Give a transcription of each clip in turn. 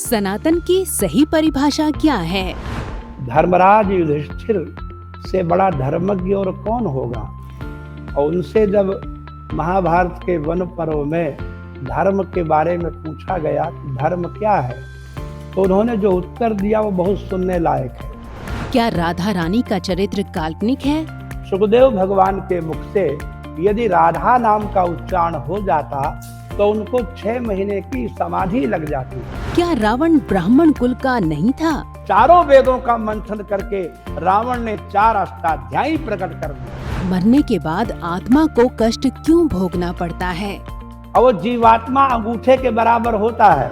सनातन की सही परिभाषा क्या है? धर्मराज युधिष्ठिर से बड़ा धर्मज्ञ और कौन होगा। और उनसे जब महाभारत के वन पर्व में धर्म के बारे में पूछा गया कि धर्म क्या है, तो उन्होंने जो उत्तर दिया वो बहुत सुनने लायक है। क्या राधा रानी का चरित्र काल्पनिक है? सुखदेव भगवान के मुख से यदि राधा नाम का उच्चारण हो जाता तो उनको 6 महीने की समाधि लग जाती। क्या रावण ब्राह्मण कुल का नहीं था? चारों वेदों का मंथन करके रावण ने 4 अष्टाध्यायी प्रकट कर दिए। मरने के बाद आत्मा को कष्ट क्यों भोगना पड़ता है? और वो जीवात्मा अंगूठे के बराबर होता है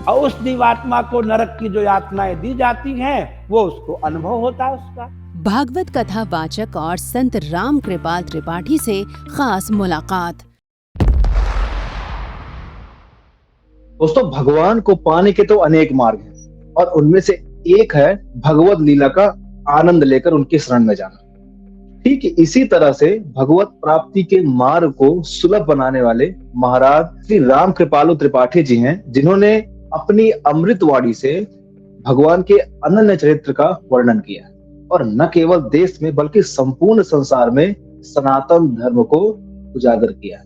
और उस जीवात्मा को नरक की जो यातनाएं दी जाती हैं वो उसको अनुभव होता है उसका। भागवत कथा वाचक और संत राम कृपाल त्रिपाठी से खास मुलाकात। दोस्तों, भगवान को पाने के तो अनेक मार्ग हैं और उनमें से एक है भगवत लीला का आनंद लेकर उनके शरण में जाना। ठीक इसी तरह से भगवत प्राप्ति के मार्ग को सुलभ बनाने वाले महाराज श्री राम कृपालु त्रिपाठी जी हैं, जिन्होंने अपनी अमृतवाणी से भगवान के अनन्य चरित्र का वर्णन किया है और न केवल देश में बल्कि संपूर्ण संसार में सनातन धर्म को उजागर किया है।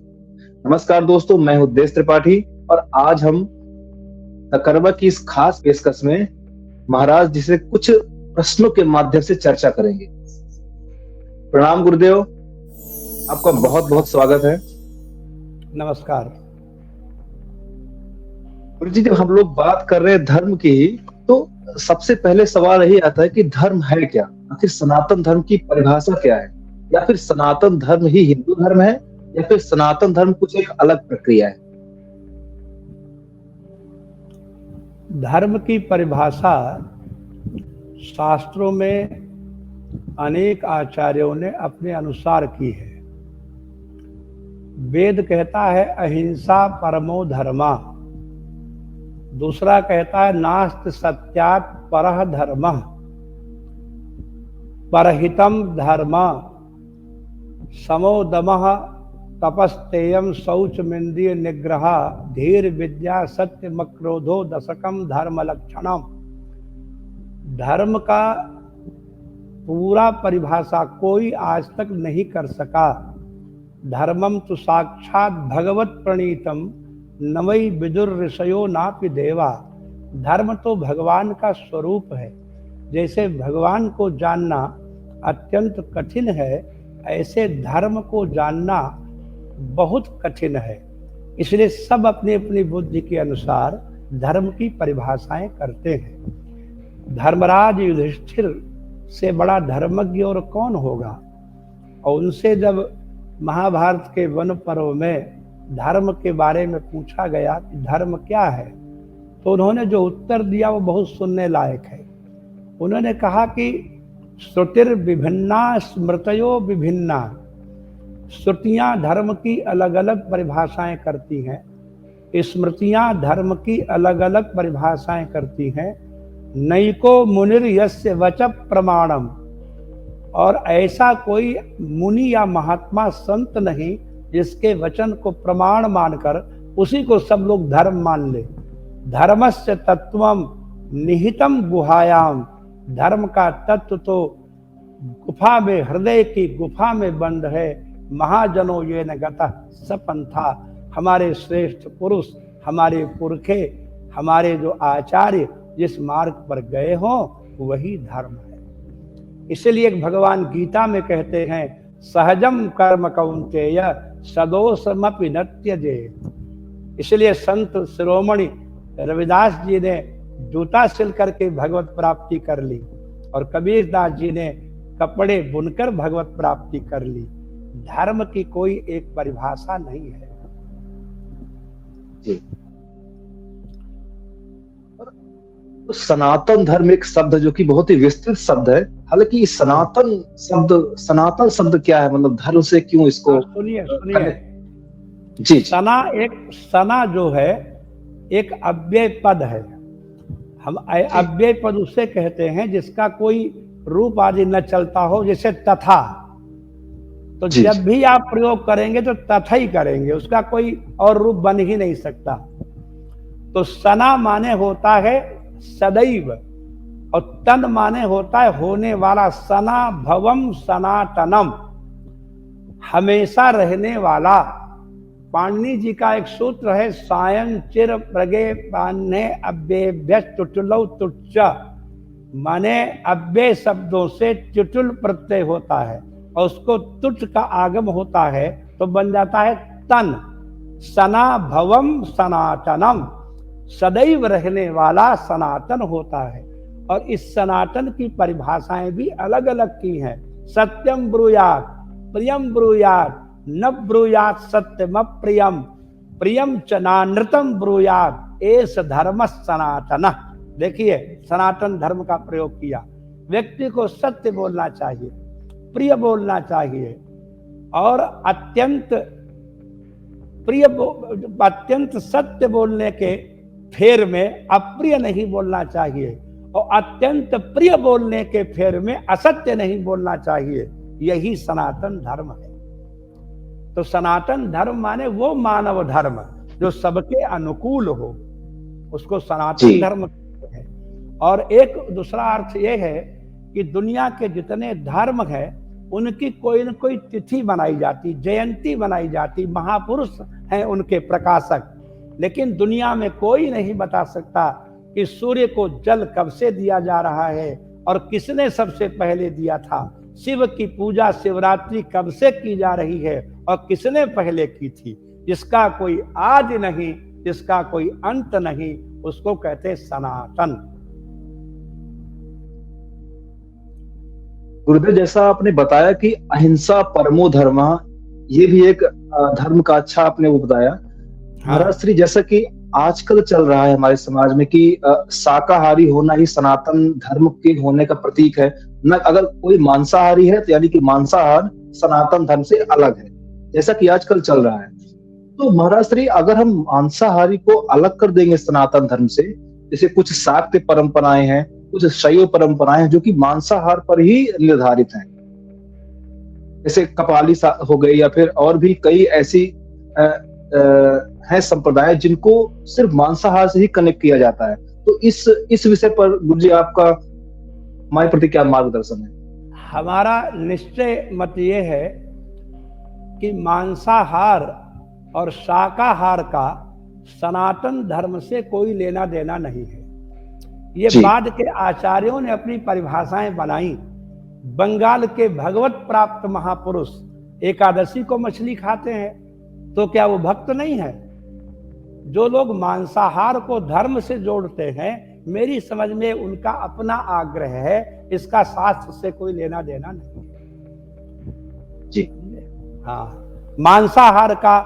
नमस्कार दोस्तों, मैं हूं देश त्रिपाठी और आज हम तकरबा की इस खास पेशकश में महाराज जी से कुछ प्रश्नों के माध्यम से चर्चा करेंगे। प्रणाम गुरुदेव, आपका बहुत बहुत स्वागत है। नमस्कार गुरु जी, जब हम लोग बात कर रहे हैं धर्म की, तो सबसे पहले सवाल यही आता है कि धर्म है क्या? आखिर सनातन धर्म की परिभाषा क्या है? या फिर सनातन धर्म ही हिंदू धर्म है या फिर सनातन धर्म कुछ एक अलग प्रक्रिया है? धर्म की परिभाषा शास्त्रों में अनेक आचार्यों ने अपने अनुसार की है। वेद कहता है अहिंसा परमो धर्मा, दूसरा कहता है नास्ति सत्यात् परः धर्मः, परहितम धर्म, समो दमः तपस्तेयम शौचमिंद्रिय निग्रह, धीर विद्या सत्य मक्रोधो दशकम धर्म लक्षणम। धर्म का पूरा परिभाषा कोई आज तक नहीं कर सका। धर्मम तो साक्षात भगवत प्रणीतम न वै विदुर ऋषयो नापि देवा। धर्म तो भगवान का स्वरूप है। जैसे भगवान को जानना अत्यंत कठिन है, ऐसे धर्म को जानना बहुत कठिन है। इसलिए सब अपनी अपनी बुद्धि के अनुसार धर्म की परिभाषाएं करते हैं। धर्मराज युधिष्ठिर से बड़ा धर्मज्ञ और कौन होगा। और उनसे जब महाभारत के वन पर्व में धर्म के बारे में पूछा गया कि धर्म क्या है, तो उन्होंने जो उत्तर दिया वो बहुत सुनने लायक है। उन्होंने कहा कि श्रुतिर विभिन्ना स्मृतयो विभिन्ना। श्रुतियां धर्म की अलग अलग परिभाषाएं करती हैं, स्मृतियां धर्म की अलग अलग परिभाषाएं करती हैं। नैको मुनिर यस्य वच प्रमाणम, और ऐसा कोई मुनि या महात्मा संत नहीं जिसके वचन को प्रमाण मानकर उसी को सब लोग धर्म मान ले। धर्मस्य तत्वम निहितम गुहायाम। धर्म का तत्व तो गुफा में, हृदय की गुफा में बंद है। महाजनों ये न गतः सपंथा। हमारे श्रेष्ठ पुरुष, हमारे पुरखे, हमारे जो आचार्य जिस मार्ग पर गए हों वही धर्म है। इसलिए भगवान गीता में कहते हैं सहजम कर्म कौन्तेय सदोषमपि न त्यजेत्। इसलिए संत शिरोमणि रविदास जी ने जूता सिल करके भगवत प्राप्ति कर ली और कबीरदास जी ने कपड़े बुनकर भगवत प्राप्ति कर ली। धर्म की कोई एक परिभाषा नहीं है। जी। तो सनातन धर्म एक शब्द जो कि बहुत ही विस्तृत शब्द है। हालांकि सनातन शब्द क्या है, मतलब धर्म से क्यों इसको? सुनिए जी। सना जो है एक अव्यय पद है। हम अव्यय पद उसे कहते हैं जिसका कोई रूप आदि न चलता हो, जैसे तथा। तो जब भी आप प्रयोग करेंगे तो तथा ही करेंगे, उसका कोई और रूप बन ही नहीं सकता। तो सना माने होता है सदैव, और तन माने होता है होने वाला। सना भवम सनातनम, हमेशा रहने वाला। पाणिनि जी का एक सूत्र है, सायं चिर प्रगे पान्हे अव्यय तुटुलौ तुच्च, माने अव्यय शब्दों से चुटुल प्रत्यय होता है और उसको तुट का आगम होता है तो बन जाता है तन। सना भवम सनातनम, सदैव रहने वाला सनातन होता है। और इस सनातन की परिभाषाएं भी अलग अलग की हैं। सत्यम ब्रूयात, प्रियम ब्रूयात, न ब्रूयात सत्यम प्रियम, प्रियम च नानृतम ब्रूयात, एस धर्म सनातन। देखिए, सनातन धर्म का प्रयोग किया। व्यक्ति को सत्य बोलना चाहिए, प्रिय बोलना चाहिए, और अत्यंत सत्य बोलने के फेर में अप्रिय नहीं बोलना चाहिए, और अत्यंत प्रिय बोलने के फेर में असत्य नहीं बोलना चाहिए। यही सनातन धर्म है। तो सनातन धर्म माने वो मानव धर्म जो सबके अनुकूल हो, उसको सनातन धर्म कहते हैं। और एक दूसरा अर्थ ये है कि दुनिया के जितने धर्म है उनकी कोई न कोई तिथि बनाई जाती, जयंती बनाई जाती, महापुरुष हैं उनके प्रकाशक। लेकिन दुनिया में कोई नहीं बता सकता कि सूर्य को जल कब से दिया जा रहा है और किसने सबसे पहले दिया था। शिव की पूजा शिवरात्रि कब से की जा रही है और किसने पहले की थी। जिसका कोई आदि नहीं, जिसका कोई अंत नहीं, उसको कहते सनातन। गुरुदेव, जैसा आपने बताया कि अहिंसा परमो धर्म, ये भी एक धर्म का अच्छा आपने वो बताया। महाराज श्री, जैसा कि आजकल चल रहा है हमारे समाज में कि शाकाहारी होना ही सनातन धर्म के होने का प्रतीक है। न अगर कोई मांसाहारी है तो यानी कि मांसाहार सनातन धर्म से अलग है, जैसा कि आजकल चल रहा है। तो महाराज श्री, अगर हम मांसाहारी को अलग कर देंगे सनातन धर्म से, जैसे कुछ शाक्त परंपराएं हैं, कुछ शैव परंपराएं हैं जो कि मांसाहार पर ही निर्धारित हैं, जैसे कपाली हो गई, या फिर और भी कई ऐसी है संप्रदाय जिनको सिर्फ मांसाहार से ही कनेक्ट किया जाता है। तो इस विषय पर गुरुजी आपका हमारे प्रति क्या मार्गदर्शन है? हमारा निश्चय मत ये है कि मांसाहार और शाकाहार का सनातन धर्म से कोई लेना देना नहीं है। ये बाद के आचार्यों ने अपनी परिभाषाएं बनाई। बंगाल के भगवत प्राप्त महापुरुष एकादशी को मछली खाते हैं, तो क्या वो भक्त नहीं है? जो लोग मांसाहार को धर्म से जोड़ते हैं, मेरी समझ में उनका अपना आग्रह है, इसका शास्त्र से कोई लेना देना नहीं है जी। हाँ, मांसाहार का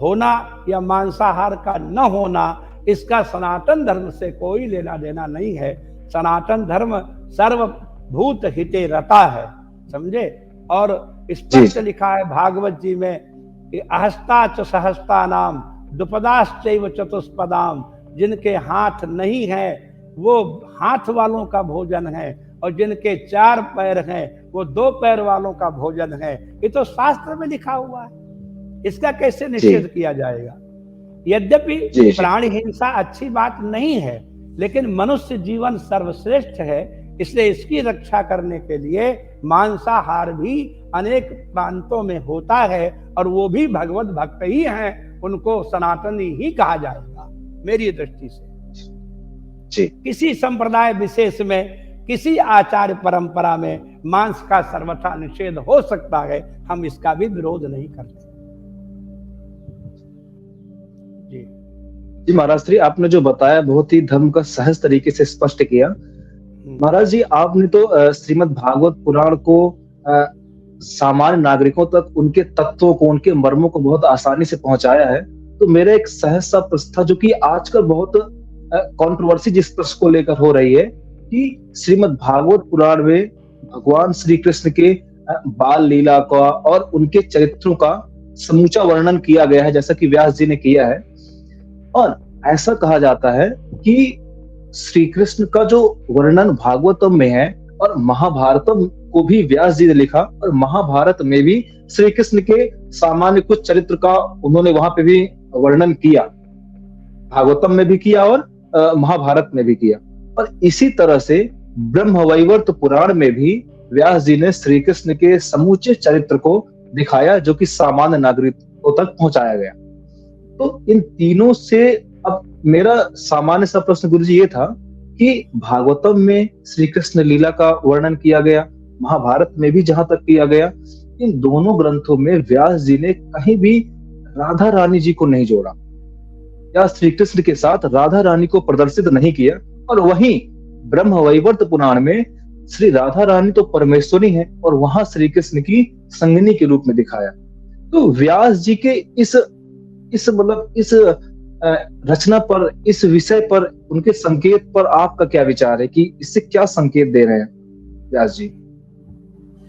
होना या मांसाहार का न होना, इसका सनातन धर्म से कोई लेना देना नहीं है। सनातन धर्म सर्वभूत हिते रता है, समझे। और स्पष्ट लिखा है भागवत जी में कि अहस्ता च सहस्ता नाम द्विपदाश्चैव चतुष्पदाम, जिनके हाथ नहीं है वो हाथ वालों का भोजन है, और जिनके 4 पैर हैं वो 2 पैर वालों का भोजन है। ये तो शास्त्र में लिखा हुआ है, इसका कैसे निषेध किया जाएगा? यद्यपि प्राणी हिंसा अच्छी बात नहीं है, लेकिन मनुष्य जीवन सर्वश्रेष्ठ है, इसलिए इसकी रक्षा करने के लिए मांसाहार भी अनेक प्रांतों में होता है, और वो भी भगवत भक्त ही हैं, उनको सनातनी ही कहा जाएगा मेरी दृष्टि से। किसी संप्रदाय विशेष में, किसी आचार्य परंपरा में मांस का सर्वथा निषेध हो सकता है, हम इसका भी विरोध नहीं करते। जी महाराज श्री, आपने जो बताया बहुत ही धर्म का सहज तरीके से स्पष्ट किया। महाराज जी, आपने तो श्रीमद् भागवत पुराण को सामान्य नागरिकों तक उनके तत्वों को, उनके मर्मों को बहुत आसानी से पहुंचाया है। तो मेरा एक सहज सा प्रश्न था, जो कि आजकल बहुत कंट्रोवर्सी जिस प्रश्न को लेकर हो रही है कि श्रीमद् भागवत पुराण में भगवान श्री कृष्ण के बाल लीला का और उनके चरित्रों का समूचा वर्णन किया गया है, जैसा कि व्यास जी ने किया है। और ऐसा कहा जाता है कि श्री कृष्ण का जो वर्णन भागवतम में है और महाभारतम को भी व्यास जी ने लिखा, और महाभारत में भी श्री कृष्ण के सामान्य कुछ चरित्र का उन्होंने वहां पे भी वर्णन किया। भागवतम में भी किया और महाभारत में भी किया। और इसी तरह से ब्रह्मवैवर्त पुराण में भी व्यास जी ने श्री कृष्ण के समूचे चरित्र को दिखाया, जो कि सामान्य नागरिकों तक पहुंचाया गया। तो इन तीनों से अब मेरा सामान्य सा प्रश्न गुरु जी ये था कि भागवतम में श्री कृष्ण लीला का वर्णन किया गया, महाभारत में भी जहां तक किया गया, इन दोनों ग्रंथों में व्यास जी ने कहीं भी राधा रानी जी को नहीं जोड़ा या श्री कृष्ण के साथ राधा रानी को प्रदर्शित नहीं किया। और वहीं ब्रह्मवैवर्त पुराण में श्री राधा रानी तो परमेश्वरी है और वहां श्री कृष्ण की संगिनी के रूप में दिखाया। तो व्यास जी के इस रचना पर, इस विषय पर, उनके संकेत पर आपका क्या विचार है कि इससे क्या संकेत दे रहे हैं व्यास जी?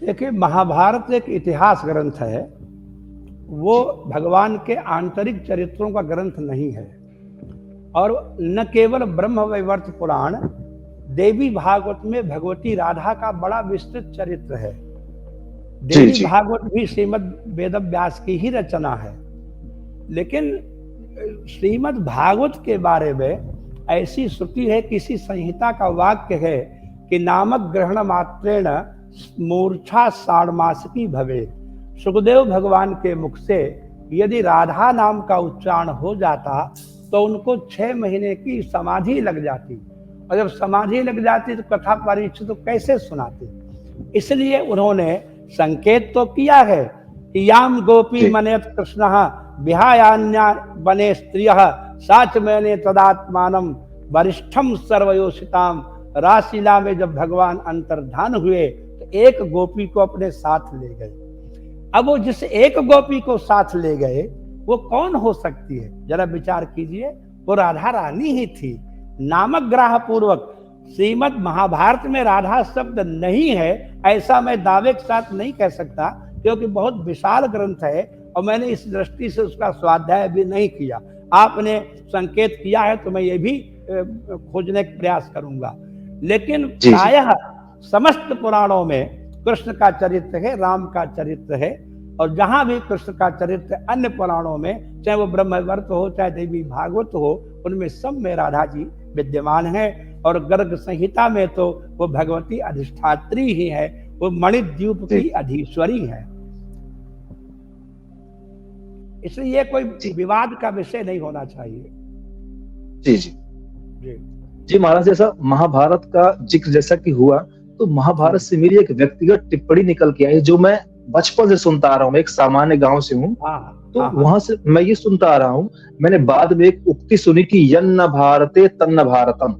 देखिए, महाभारत एक इतिहास ग्रंथ है, वो भगवान के आंतरिक चरित्रों का ग्रंथ नहीं है। और न केवल ब्रह्मवैवर्त पुराण, देवी भागवत में भगवती राधा का बड़ा विस्तृत चरित्र है। देवी भागवत भी श्रीमद् वेदव्यास की ही रचना है, लेकिन श्रीमद् भागवत के बारे में ऐसी श्रुति है, किसी संहिता का वाक्य है कि नामक ग्रहण मात्रेण मूर्छा षाण्मासिकी भवे। सुखदेव भगवान के मुख से यदि राधा नाम का उच्चारण हो जाता तो उनको 6 महीने की समाधि लग जाती, और जब समाधि लग जाती तो कथा परीक्षित तो कैसे सुनाते। इसलिए उन्होंने संकेत तो किया है कि याम गोपी मनेत कृष्ण विहायान्या बने स्त्रियः साच मैंने तदात्मानम वरिष्ठम सर्वयोषिताम। रासलीला में जब भगवान अंतर्धान हुए तो एक गोपी को अपने साथ ले गए। अब वो जिस एक गोपी को साथ ले गए वो कौन हो सकती है, जरा विचार कीजिए। वो राधा रानी ही थी। नामक ग्राह पूर्वक श्रीमद् महाभारत में राधा शब्द नहीं है ऐसा मैं दावे के साथ नहीं कह सकता, क्योंकि बहुत विशाल ग्रंथ है और मैंने इस दृष्टि से उसका स्वाध्याय भी नहीं किया। आपने संकेत किया है तो मैं ये भी खोजने का प्रयास करूंगा। लेकिन प्रायः समस्त पुराणों में कृष्ण का चरित्र है, राम का चरित्र है, और जहां भी कृष्ण का चरित्र अन्य पुराणों में, चाहे वो ब्रह्मवैवर्त हो चाहे देवी भागवत हो, उनमें सब में राधा जी विद्यमान है। और गर्ग संहिता में तो वो भगवती अधिष्ठात्री ही है, वो मणिद्वीप की अधीश्वरी है। इसलिए ये कोई विवाद का विषय नहीं होना चाहिए। जी जी जी जी महाराज, जैसा महाभारत का जिक्र जैसा कि हुआ, तो महाभारत से मेरी एक व्यक्तिगत टिप्पणी निकल के आई जो मैं बचपन से सुनता आ रहा हूँ। मैं एक सामान्य गांव से हूँ, तो वहां से मैं ये सुनता आ रहा हूँ। मैंने बाद में एक उक्ति सुनी कि यन्न भारते तन्न भारतम,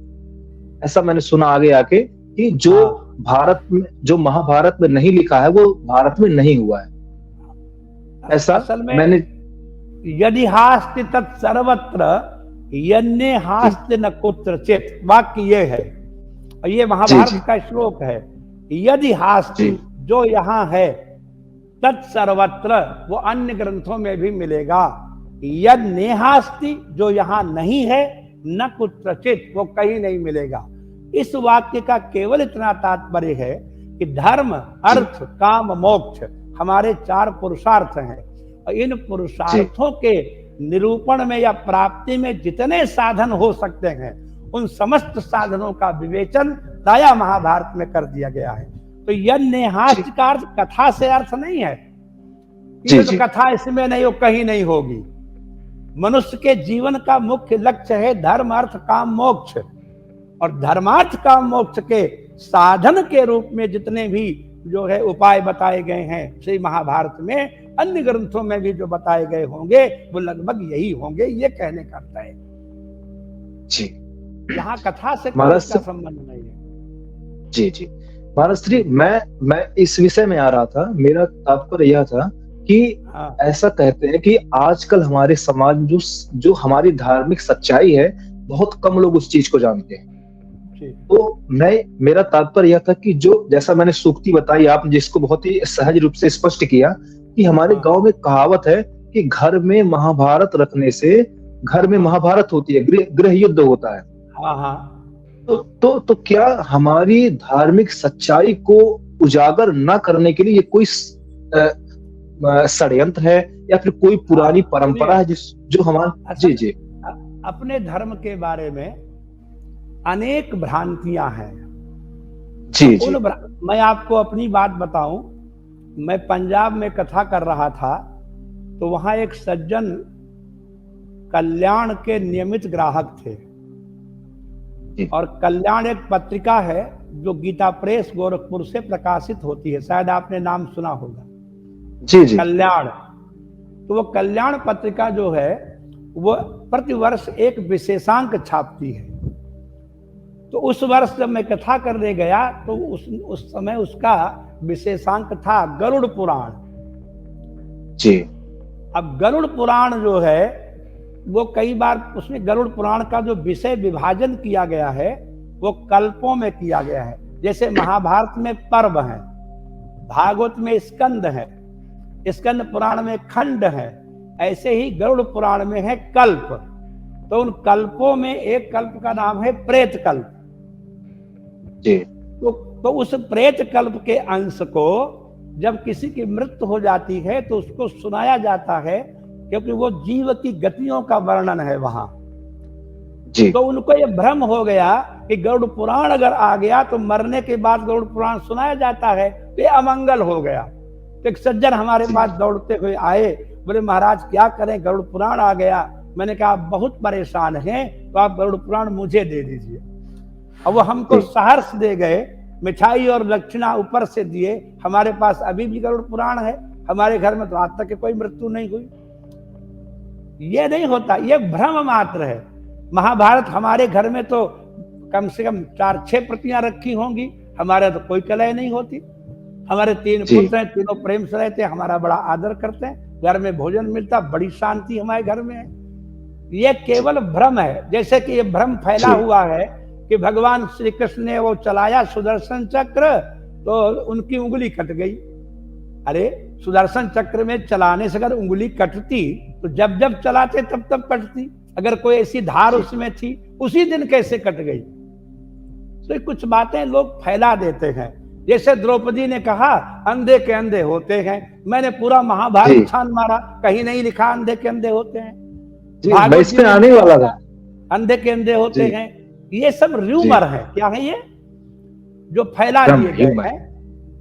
ऐसा मैंने सुना आगे आके कि जो भारत में, जो महाभारत में नहीं लिखा है वो भारत में नहीं हुआ है। ऐसा असल में मैंने यदि हास्ति तत् सर्वत्र यन्ने हास्ति न कुत्रचित, वाक्य ये है, और ये महाभारत का श्लोक है। यदि हास्ति, जो यहाँ है, तत् सर्वत्र, वो अन्य ग्रंथों में भी मिलेगा। यद नेहास्ति, जो यहाँ नहीं है, न कुत्रचित, वो कहीं नहीं मिलेगा। इस वाक्य का केवल इतना तात्पर्य है कि धर्म, अर्थ, काम, मोक्ष हमारे 4 पुरुषार्थ हैं, और इन पुरुषार्थों के निरूपण में या प्राप्ति में जितने साधन हो सकते हैं, उन समस्त साधनों का विवेचन प्रायः महाभारत में कर दिया गया है। तो यज्ञ हास्य का अर्थ कथा से अर्थ नहीं है कि तो कथा इसमें नहीं हो, कहीं नहीं होगी। मनुष्य के जीवन का मुख्य लक्ष्य है धर्म, अर्थ, काम, मोक्ष, और धर्मार्थ काम मोक्ष के साधन के रूप में जितने भी जो है उपाय बताए गए हैं श्री महाभारत में, अन्य ग्रंथों में भी जो बताए गए होंगे वो लगभग यही होंगे, ये कहने का अर्थ है। जी, यहाँ कथा से कोई संबंध नहीं है। जी जी महाराज श्री, मैं इस विषय में आ रहा था। मेरा तात्पर्य यह था कि ऐसा कहते हैं कि आजकल हमारे समाज में जो हमारी धार्मिक सच्चाई है, बहुत कम लोग उस चीज को जानते हैं। तो मेरा तात्पर्य यह था कि जो, जैसा मैंने सूक्ति बताई आपने, जिसको बहुत ही सहज रूप से स्पष्ट किया कि हमारे गांव में कहावत है कि घर में महाभारत रखने से घर में महाभारत होती है, गृह युद्ध होता है। तो क्या हमारी धार्मिक सच्चाई को उजागर न करने के लिए ये कोई षड्यंत्र है या फिर कोई पुरानी परंपरा है जो हमारा? जी जी अपने धर्म के बारे में अनेक भ्रांतियां हैं। जी जी। मैं आपको अपनी बात बताऊं, मैं पंजाब में कथा कर रहा था, तो वहां एक सज्जन कल्याण के नियमित ग्राहक थे। जी और कल्याण एक पत्रिका है जो गीता प्रेस गोरखपुर से प्रकाशित होती है, शायद आपने नाम सुना होगा। जी जी। कल्याण, तो वो कल्याण पत्रिका जो है वो प्रतिवर्ष एक विशेषांक छापती है। तो उस वर्ष जब मैं कथा करने गया तो उस समय उसका विशेषांक था गरुड़ पुराण। जी अब गरुड़ पुराण जो है वो कई बार उसमें गरुड़ पुराण का जो विषय विभाजन किया गया है वो कल्पों में किया गया है। जैसे महाभारत में पर्व है, भागवत में स्कंद है, स्कंद पुराण में खंड है, ऐसे ही गरुड़ पुराण में है कल्प। तो उन कल्पों में एक कल्प का नाम है प्रेत कल्प। जी। तो उस प्रेत कल्प के अंश को जब किसी की मृत्यु हो जाती है तो उसको सुनाया जाता है, क्योंकि वो जीव की गतियों का वर्णन है वहां। जी। तो उनको ये भ्रम हो गया कि गरुड़ पुराण अगर आ गया तो मरने के बाद गरुड़ पुराण सुनाया जाता है तो ये अमंगल हो गया। तो एक सज्जन हमारे पास दौड़ते हुए आए, बोले महाराज क्या करें, गरुड़ पुराण आ गया। मैंने कहा आप बहुत परेशान हैं तो आप गरुड़ पुराण मुझे दे दीजिए। अब वो हमको सहर्ष दे गए, मिठाई और दक्षिणा ऊपर से दिए। हमारे पास अभी भी गरुड़ पुराण है, हमारे घर में तो आज तक कोई मृत्यु नहीं हुई। ये नहीं होता, ये भ्रम मात्र है। महाभारत हमारे घर में तो कम से कम 4-6 प्रतियां रखी होंगी, हमारे तो कोई कलह नहीं होती। हमारे 3 पुत्र हैं, तीनों प्रेम से रहते हैं, हमारा बड़ा आदर करते हैं, घर में भोजन मिलता, बड़ी शांति हमारे घर में है। ये केवल भ्रम है। जैसे कि ये भ्रम फैला हुआ है कि भगवान श्री कृष्ण ने वो चलाया सुदर्शन चक्र तो उनकी उंगली कट गई। अरे सुदर्शन चक्र में चलाने से अगर उंगली कटती तो जब जब चलाते तब तब कटती। अगर कोई ऐसी धार उसमें थी उसी दिन कैसे कट गई? तो कुछ बातें लोग फैला देते हैं। जैसे द्रौपदी ने कहा अंधे के अंधे होते हैं, मैंने पूरा महाभारत छान मारा, कहीं नहीं लिखा अंधे के अंधे होते हैं। इस पे आने वाला था, अंधे के अंधे होते हैं। ये सब र्यूमर है। क्या है ये जो फैला दिए गए हैं?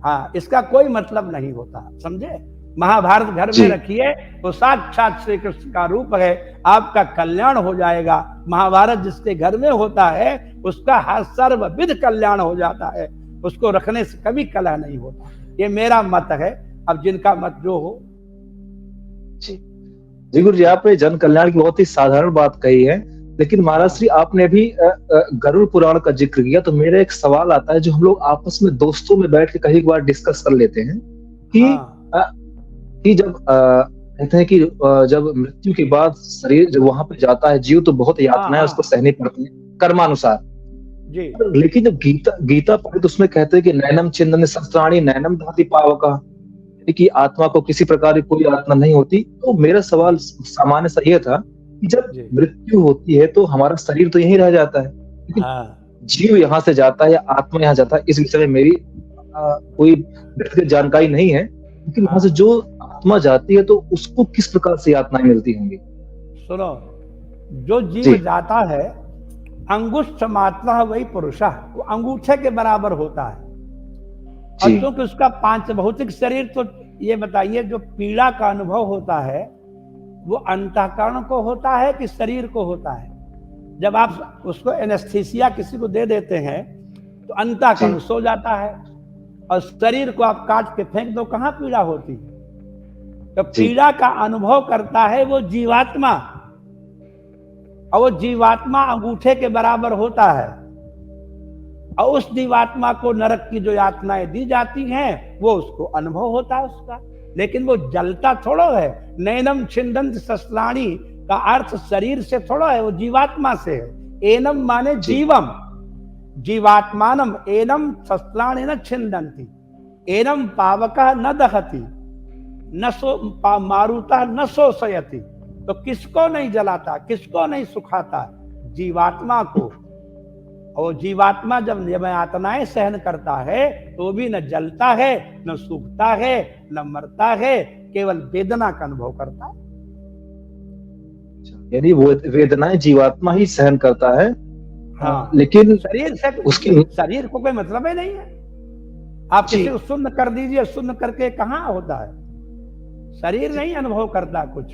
हाँ, इसका कोई मतलब नहीं होता, समझे। महाभारत घर में रखिए तो साक्षात श्री कृष्ण का रूप है, आपका कल्याण हो जाएगा। महाभारत जिसके घर में होता है उसका हर सर्वविध कल्याण हो जाता है, उसको रखने से कभी कलह नहीं होता। ये मेरा मत है, अब जिनका मत जो हो। जी गुरु जी, आपने जन कल्याण की बहुत ही साधारण बात कही है, लेकिन महाराज श्री आपने भी गरुड़ पुराण का जिक्र किया, तो मेरा एक सवाल आता है जो हम लोग आपस में दोस्तों में बैठ के कई बार डिस्कस कर लेते हैं कि जब कहते हैं कि जब मृत्यु के बाद शरीर जब वहां पे जाता है, जीव तो बहुत यातनाएं उसको सहनी पड़ती है कर्मानुसार जी। लेकिन जब गीता पढ़े तो उसमें कहते हैं कि नैनम छिन्दन्ति शस्त्राणि नैनम दहति पावका, कि आत्मा को किसी प्रकार की कोई यातना नहीं होती। तो मेरा सवाल सामान्य सा यह था कि जब मृत्यु होती है तो हमारा शरीर तो यहीं रह जाता है, लेकिन जीव यहाँ से जाता है या आत्मा यहाँ जाता है, इस विषय में मेरी कोई व्यक्तिगत जानकारी नहीं है। लेकिन वहां से जो आत्मा जाती है तो उसको किस प्रकार से यातनाएं मिलती होंगी? सुनो, जो जीव जाता है अंगुष्ठ मात्रा वही पुरुष, वो अंगूठे के बराबर होता है। और क्योंकि उसका 5 भौतिक शरीर, तो ये बताइए जो पीड़ा का अनुभव होता है वो अंतःकरण को होता है कि शरीर को होता है? जब आप उसको एनेस्थीसिया किसी को दे देते हैं तो अंतःकरण सो जाता है, और शरीर को आप काट के फेंक दो, कहाँ पीड़ा होती है? तो पीड़ा का अनुभव करता है वो जीवात्मा, और वो जीवात्मा अंगूठे के बराबर होता है। और उस जीवात्मा को नरक की जो यातनाएं दी जाती हैं वो उसको अनुभव होता है उसका, लेकिन वो जलता थोड़ा है। नैनम छिन्दन्ति शस्त्राणि का अर्थ शरीर से थोड़ा है, वो जीवात्मा से है। एनम माने जीवम, जीवात्मानम एनम शस्त्राणि न छिन्दन्ति, एनम पावकः न दहति, न सो मारुतः न शोषयति। तो किसको नहीं जलाता, किसको नहीं सुखाता? जीवात्मा को। और जीवात्मा जब यातनाएं सहन करता है तो भी न जलता है, न सूखता है, न मरता है, केवल वेदना का अनुभव करता है। यानी वो वेदनाएं जीवात्मा ही सहन करता है। हाँ, लेकिन शरीर से उसकी शरीर को कोई मतलब ही नहीं है। आप जी किसी को शून्य कर दीजिए, शून्य करके कहाँ होता है? शरीर नहीं अनुभव करता कुछ,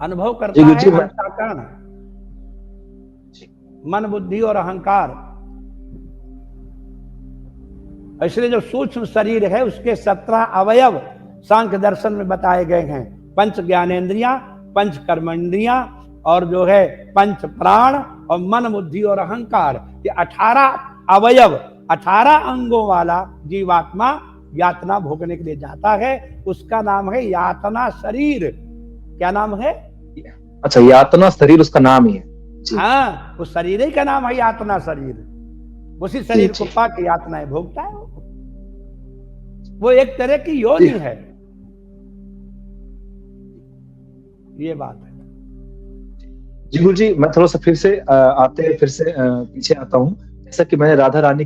अनुभव जी करता गुरु है जी मैं अंतःकरण, जी मन, बुद्धि और अहंकार। इसलिए जो सूक्ष्म शरीर है उसके 17 अवयव सांख्य दर्शन में बताए गए हैं। पंच ज्ञानेन्द्रियां, पंच कर्मेंद्रियां और जो है पंच प्राण और मन, बुद्धि और अहंकार, ये 18 अवयव, 18 अंगों वाला जीवात्मा यातना भोगने के लिए जाता है। उसका नाम है यातना शरीर। क्या नाम है? अच्छा, यातना शरीर उसका नाम ही है। जी हाँ, उस शरीर ही का नाम है यातना शरीर। उसी जी शरीर को जी पाके यातनाएं भोगता है वो एक तरह की योनि जी है। ये बात है। जी गुरु जी, मैं थोड़ा सा फिर से फिर से पीछे आता हूँ। जैसा कि मैंने राधा रानी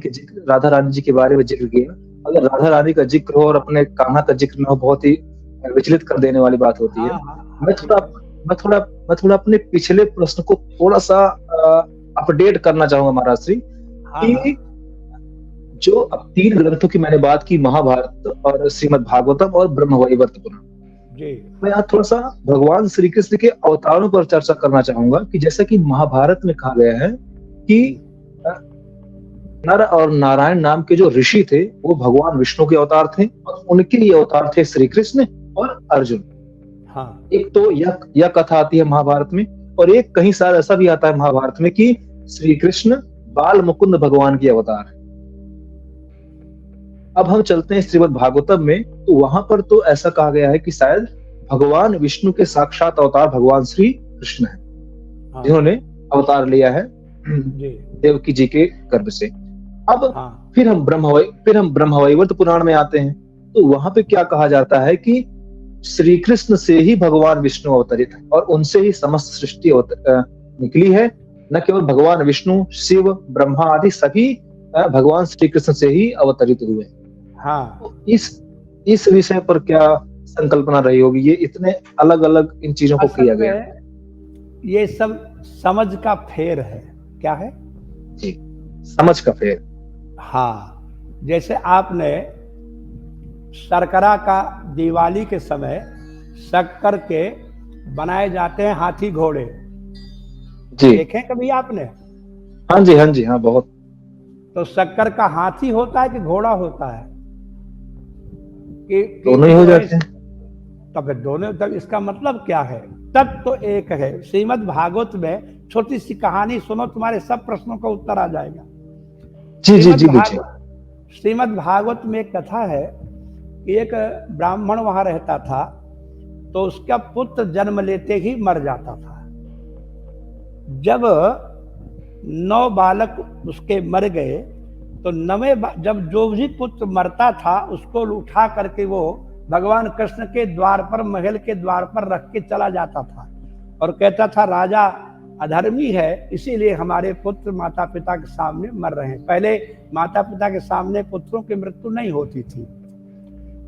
जी के बारे में जिक्र किया, अगर राधा रानी का जिक्र हो और अपने कान्हा का जिक्र न हो, बहुत ही विचलित कर देने वाली बात होती हाँ है। हाँ हाँ, मैं ठीक थोड़ा है। मैं थोड़ा अपने पिछले प्रश्न को थोड़ा सा अपडेट करना चाहूंगा महाराज श्री, हाँ हाँ कि जो अब 3 ग्रंथों की मैंने बात की, महाभारत और श्रीमद् भागवतम और ब्रह्मवैवर्त पुराण, जी मैं यहाँ थोड़ा सा भगवान श्री कृष्ण के अवतारों पर चर्चा करना चाहूंगा। कि जैसा कि महाभारत में कहा गया है कि अ, नर और नारायण नाम के जो ऋषि थे वो भगवान विष्णु के अवतार थे, और उनके ये अवतार थे श्री कृष्ण और अर्जुन। हाँ एक तो यह कथा आती है महाभारत में, और एक कहीं सार ऐसा भी आता है महाभारत में कि श्री कृष्ण बाल मुकुंद भगवान के अवतार है। अब हम चलते हैं श्रीमद् भागवतम में, तो वहां पर तो ऐसा कहा गया है कि शायद भगवान विष्णु के साक्षात अवतार भगवान श्री कृष्ण है, हाँ जिन्होंने अवतार लिया है जी देवकी जी के गर्भ से। अब हाँ फिर हम ब्रह्मवैवर्त पुराण में आते हैं, तो वहां पे क्या कहा जाता है कि श्री कृष्ण से ही भगवान विष्णु अवतरित है, और उनसे ही समस्त सृष्टि निकली है। न केवल भगवान विष्णु, शिव, ब्रह्मा आदि सभी भगवान श्री कृष्ण से ही अवतरित हुए। हाँ। तो इस विषय पर क्या संकल्पना रही होगी? ये इतने अलग अलग इन चीजों को असल किया गया। में ये सब समझ का फेर है। क्या है? जी, समझ का फेर। हाँ, जैसे आपने शर्करा का दिवाली के समय शक्कर के बनाए जाते हैं हाथी घोड़े, जी देखें कभी आपने? हाँ जी, हाँ जी, हाँ बहुत। तो शक्कर का हाथी होता है कि घोड़ा होता है? कि दोनों ही हो जो है, जाते हैं। तब फिर दोनों, तब इसका मतलब क्या है? तब तो एक है। श्रीमद् भागवत में छोटी सी कहानी सुनो, तुम्हारे सब प्रश्नों का उत्तर आ जाएगा। जी जी जी गुरु जी। श्रीमद् भागवत में एक कथा है कि एक ब्राह्मण वहां रहता था, तो उसका पुत्र जन्म लेते ही मर जाता था। जब 9 बालक उसके मर गए, तो 9वें जब जो भी पुत्र मरता था उसको उठा करके वो भगवान कृष्ण के द्वार पर, महल के द्वार पर रख के चला जाता था और कहता था राजा अधर्मी है, इसीलिए हमारे पुत्र माता पिता के सामने मर रहे हैं। पहले माता पिता के सामने पुत्रों की मृत्यु नहीं होती थी।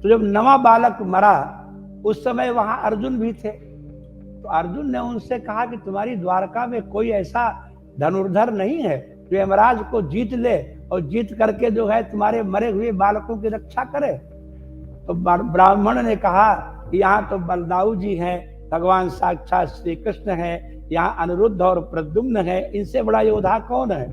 तो जब 9वां बालक मरा, उस समय वहां अर्जुन भी थे। तो अर्जुन ने उनसे कहा कि तुम्हारी द्वारका में कोई ऐसा धनुर्धर नहीं है जो यमराज को जीत ले और जीत करके जो है तुम्हारे मरे हुए बालकों की रक्षा करे? तो ब्राह्मण ने कहा कि यहाँ तो बलदाऊ जी हैं, भगवान साक्षात श्री कृष्ण हैं, यहाँ अनिरुद्ध और प्रद्युम्न है, इनसे बड़ा योद्धा कौन है?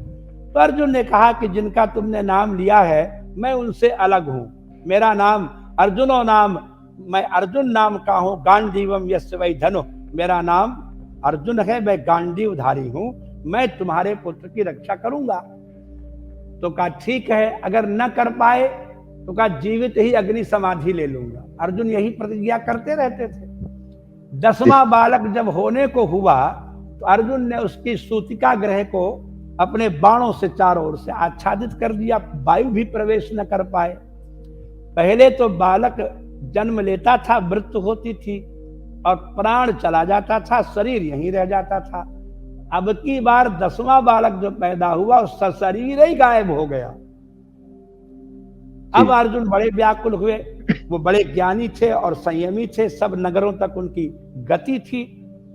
तो अर्जुन ने कहा कि जिनका तुमने नाम लिया है मैं उनसे अलग हूँ। मेरा नाम अर्जुनो नाम, मैं अर्जुन नाम का हूँ। गांडीवम यस्य वै धनु, मेरा नाम अर्जुन है, मैं गांडीवधारी हूँ, मैं तुम्हारे पुत्र की रक्षा करूंगा। तो कहा ठीक है, अगर न कर पाए तो कहा जीवित ही अग्नि समाधि ले लूंगा। अर्जुन यही प्रतिज्ञा करते रहते थे। 10वां बालक जब होने को हुआ तो अर्जुन ने उसकी सूतिका ग्रह को अपने बाणों से चारों ओर से आच्छादित कर दिया, वायु भी प्रवेश न कर पाए। पहले तो बालक जन्म लेता था, मृत्यु होती थी और प्राण चला जाता था, शरीर यहीं रह जाता था। अब की बार 10वां बालक जो पैदा हुआ उसका शरीर ही गायब हो गया। अब अर्जुन बड़े व्याकुल हुए। वो बड़े ज्ञानी थे और संयमी थे, सब नगरों तक उनकी गति थी।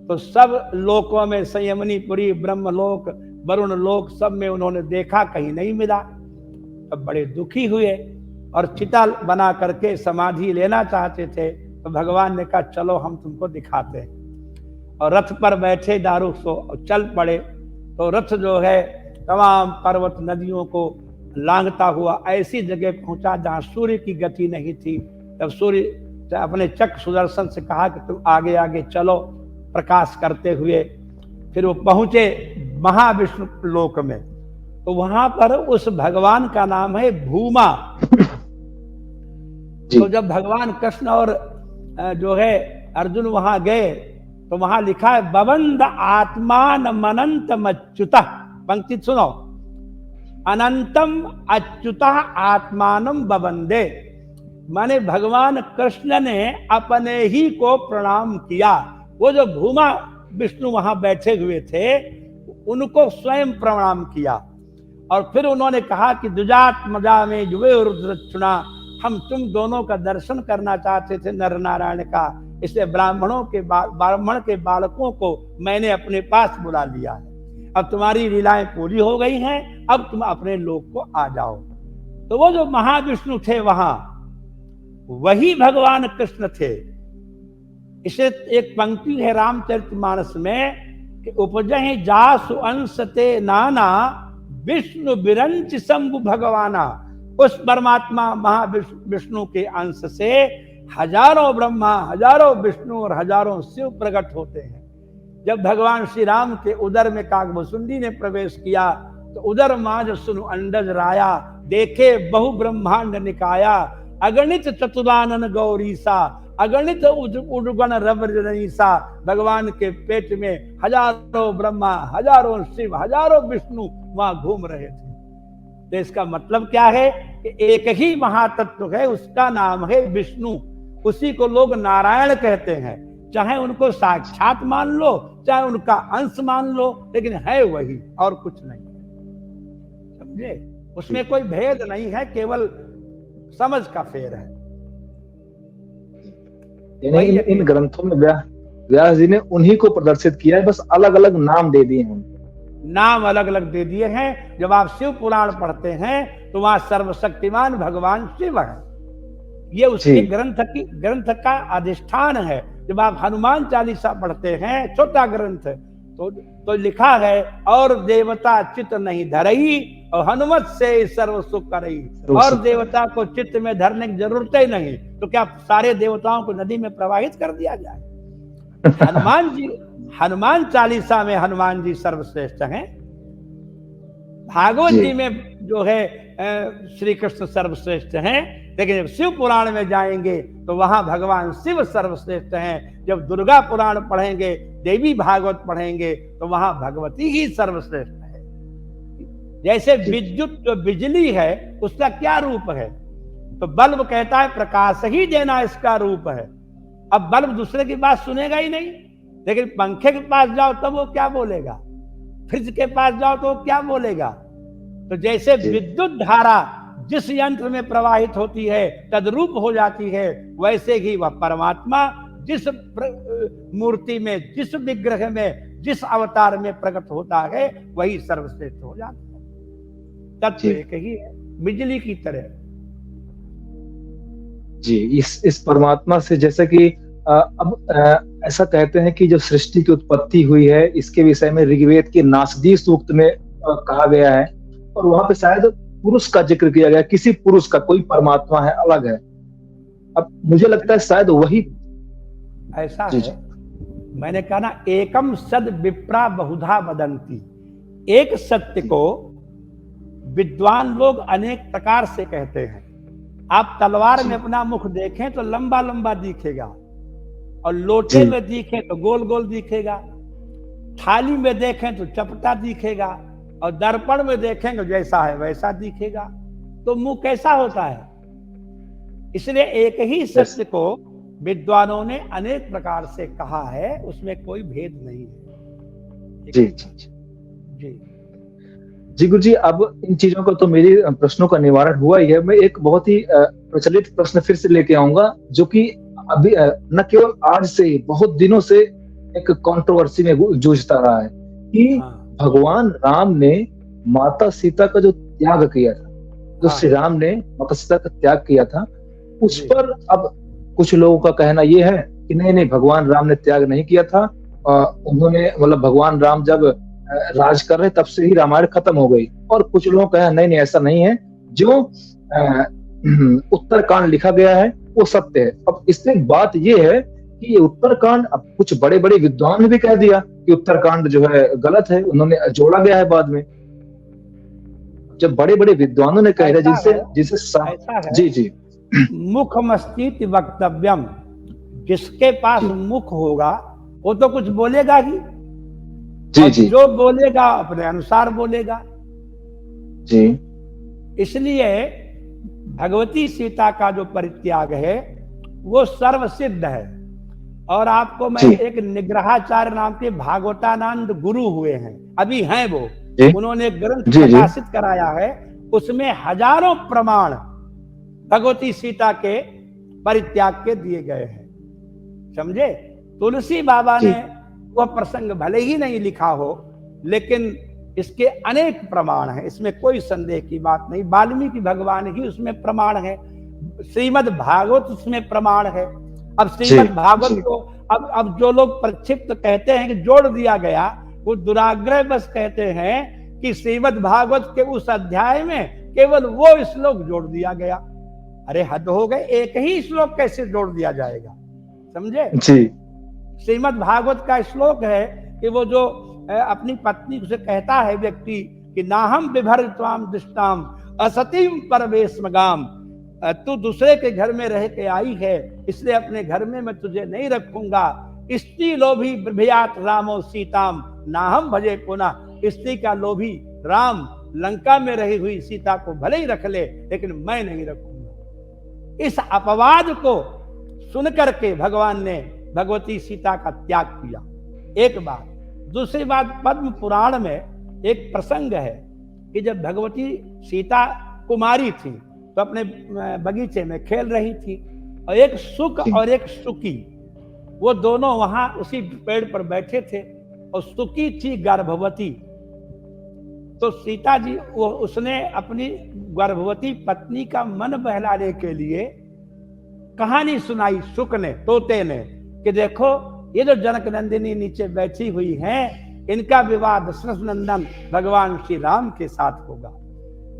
तो सब लोकों में, संयमनीपुरी, ब्रह्मलोक, वरुण लोक, सब में उन्होंने देखा, कहीं नहीं मिला। अब बड़े दुखी हुए और चिता बना करके समाधि लेना चाहते थे। तो भगवान ने कहा चलो हम तुमको दिखाते हैं। और रथ पर बैठे दारुक सो चल पड़े। तो रथ जो है तमाम पर्वत नदियों को लांघता हुआ ऐसी जगह पहुंचा जहां सूर्य की गति नहीं थी। तब सूर्य अपने चक्र सुदर्शन से कहा कि तुम आगे आगे चलो प्रकाश करते हुए। फिर वो पहुंचे महाविष्णु लोक में। तो वहां पर उस भगवान का नाम है भूमा। तो जब भगवान कृष्ण और जो है अर्जुन वहां गए तो वहां लिखा है बबंद आत्मान अनंतम अच्युत। पंक्ति सुनो, अनंतम अच्युत आत्मानम बबंदे। माने भगवान कृष्ण ने अपने ही को प्रणाम किया। वो जो भूमा विष्णु वहां बैठे हुए थे उनको स्वयं प्रणाम किया। और फिर उन्होंने कहा कि द्विजात्मजा में युवे रुद्रचुना, हम तुम दोनों का दर्शन करना चाहते थे नर नारायण का, इसलिए ब्राह्मण के बालकों को मैंने अपने पास बुला लिया है। अब तुम्हारी लीलाएं पूरी हो गई हैं, अब तुम अपने लोक को आ जाओ। तो वो जो महाविष्णु थे वहां वही भगवान कृष्ण थे। इसे एक पंक्ति है रामचरितमानस में कि उपजहि जासु अंशते नाना विष्णु बिरंच शंभु भगवाना। उस परमात्मा महाविष्णु के अंश से हजारों ब्रह्मा, हजारों विष्णु और हजारों शिव प्रकट होते हैं। जब भगवान श्री राम के उदर में काकभुसुंडी ने प्रवेश किया तो उदर माज सुनु अंडज राया, देखे बहु ब्रह्मांड निकाया, अगणित चतुरानन गौरीसा, अगणित उद्गण रवरनीसा। भगवान के पेट में हजारों ब्रह्मा, हजारों शिव, हजारों विष्णु वहां घूम रहे थे। तो इसका मतलब क्या है कि एक ही महातत्व है, उसका नाम है विष्णु। उसी को लोग नारायण कहते हैं, चाहे उनको साक्षात मान लो, चाहे उनका अंश मान लो, लेकिन है वही और कुछ नहीं। समझे? उसमें कोई भेद नहीं है, केवल समझ का फेर है। इन ग्रंथों में व्यास जी ने उन्हीं को प्रदर्शित किया है, बस अलग अलग नाम दे दिए हैं। नाम अलग अलग दे दिए हैं। जब आप शिव पुराण पढ़ते हैं तो वहां सर्वशक्तिमान भगवान शिव है। ये उसके ग्रंथ का अधिष्ठान है। जब आप हनुमान चालीसा पढ़ते हैं, छोटा ग्रंथ, तो लिखा है और देवता चित्त नहीं धरई और हनुमत से सर्व सुख करई। और देवता को चित्त में धरने की जरूरत ही नहीं, तो क्या सारे देवताओं को नदी में प्रवाहित कर दिया जाए? हनुमान चालीसा में हनुमान जी सर्वश्रेष्ठ हैं। भागवत जी में जो है श्री कृष्ण सर्वश्रेष्ठ हैं। लेकिन जब शिव पुराण में जाएंगे तो वहां भगवान शिव सर्वश्रेष्ठ हैं। जब दुर्गा पुराण पढ़ेंगे, देवी भागवत पढ़ेंगे, तो वहां भगवती ही सर्वश्रेष्ठ है। जैसे विद्युत जो बिजली है उसका क्या रूप है? तो बल्ब कहता है प्रकाश ही देना इसका रूप है। अब बल्ब दूसरे की बात सुनेगा ही नहीं, लेकिन पंखे के पास जाओ तब वो क्या बोलेगा, फ्रिज के पास जाओ तो वो क्या बोलेगा। तो जैसे विद्युत धारा जिस यंत्र में प्रवाहित होती है तद्रूप हो जाती है, वैसे ही वह परमात्मा जिस मूर्ति में, जिस विग्रह में, जिस अवतार में प्रकट होता है वही सर्वश्रेष्ठ हो जाता है। तत्व एक ही है, बिजली की तरह। जी, इस परमात्मा से जैसे कि अब ऐसा कहते हैं कि जो सृष्टि की उत्पत्ति हुई है इसके विषय में ऋग्वेद के नासदी सूक्त में कहा गया है, और वहां पे शायद पुरुष का जिक्र किया गया, किसी पुरुष का, कोई परमात्मा है, अलग है। अब मुझे लगता है शायद वही ऐसा है। मैंने कहा ना, एकम सद विप्रा बहुधा वदंती। एक सत्य को विद्वान लोग अनेक प्रकार से कहते हैं। आप तलवार में अपना मुख देखें तो लंबा लंबा दिखेगा, और लोटे में दिखे तो गोल गोल दिखेगा, थाली में देखें तो चपटा दिखेगा, और दर्पण में देखेंगे जैसा है वैसा दिखेगा। तो मुंह कैसा होता है? इसलिए एक ही सत्य को विद्वानों ने अनेक प्रकार से कहा है, उसमें कोई भेद नहीं है। जी जी जी गुरु जी, अब इन चीजों का तो मेरी प्रश्नों का निवारण हुआ ही है। मैं एक बहुत ही प्रचलित प्रश्न फिर से लेके आऊंगा, जो कि अभी न केवल आज से, बहुत दिनों से एक कंट्रोवर्सी में जूझता रहा है कि हाँ, भगवान राम ने माता सीता का जो त्याग किया था, जो हाँ, श्री राम ने माता सीता का त्याग किया था, उस जी, पर अब कुछ लोगों का कहना यह है कि नहीं नहीं, भगवान राम ने त्याग नहीं किया था। उन्होंने मतलब भगवान राम जब राज कर रहे तब से ही रामायण खत्म हो गई। और कुछ लोगों का कहना नहीं नहीं, ऐसा नहीं है, जो उत्तरकांड लिखा गया है वो सत्य है। अब इसमें बात यह है कि ये उत्तरकांड, अब कुछ बड़े बड़े विद्वान ने भी कह दिया कि उत्तरकांड जो है गलत है, उन्होंने जोड़ा गया है बाद में। जब बड़े बड़े विद्वानों ने कह दिया, ऐसा जिनसे है, जिनसे ऐसा है, जी जी मुखमस्तीति वक्तव्यम, जिसके पास जी मुख होगा वो तो कुछ बोलेगा ही, जी और जी जो बोलेगा अपने अनुसार बोलेगा। जी इसलिए भगवती सीता का जो परित्याग है वो सर्वसिद्ध है। और आपको मैं जी एक निग्रहाचार्य नाम के भागवतानंद गुरु हुए हैं, अभी हैं वो, जी उन्होंने एक ग्रंथ जी जी प्रकाशित कराया है, उसमें हजारों प्रमाण भगवती सीता के परित्याग के दिए गए हैं, समझे। तुलसी बाबा जी ने वह प्रसंग भले ही नहीं लिखा हो, लेकिन इसके अनेक प्रमाण हैं, इसमें कोई संदेह की बात नहीं। वाल्मीकि भगवान ही उसमें प्रमाण है, श्रीमद् भागवत उसमें प्रमाण है। अब जी श्रीमद् भागवत जी को अब जो लोग प्रक्षिप्त कहते हैं कि जोड़ दिया गया, वो दुराग्रह बस कहते हैं कि श्रीमद् भागवत के उस अध्याय में केवल वो श्लोक जोड़ दिया गया। अरे हद हो गए, एक ही श्लोक कैसे जोड़ दिया जाएगा, समझे। जी श्रीमद् भागवत का श्लोक है कि वो जो अपनी पत्नी से कहता है व्यक्ति कि नाहम विभरित्वाम दृष्टाम असतीम परवेशमगाम, तू दूसरे के घर में रह के आई है, इसलिए अपने घर में मैं तुझे नहीं रखूंगा। स्त्री लोभी बिभयात रामो सीताम नाहम भजे पुनः, स्त्री का लोभी राम लंका में रही हुई सीता को भले ही रख ले, लेकिन मैं नहीं रखूंगा। इस अपवाद को सुन करके भगवान ने भगवती सीता का त्याग किया, एक बात। दूसरी बात, पद्म पुराण में एक प्रसंग है कि जब भगवती सीता कुमारी थी तो अपने बगीचे में खेल रही थी, और एक सुक और एक सुकी, वो दोनों वहां उसी पेड़ पर बैठे थे, और सुकी थी गर्भवती। तो सीता जी उसने अपनी गर्भवती पत्नी का मन बहलाने के लिए कहानी सुनाई सुक ने, तोते ने, कि देखो ये जो जनक नंदिनी नीचे बैठी हुई हैं, इनका विवाह दशरथ नंदन भगवान श्री राम के साथ होगा।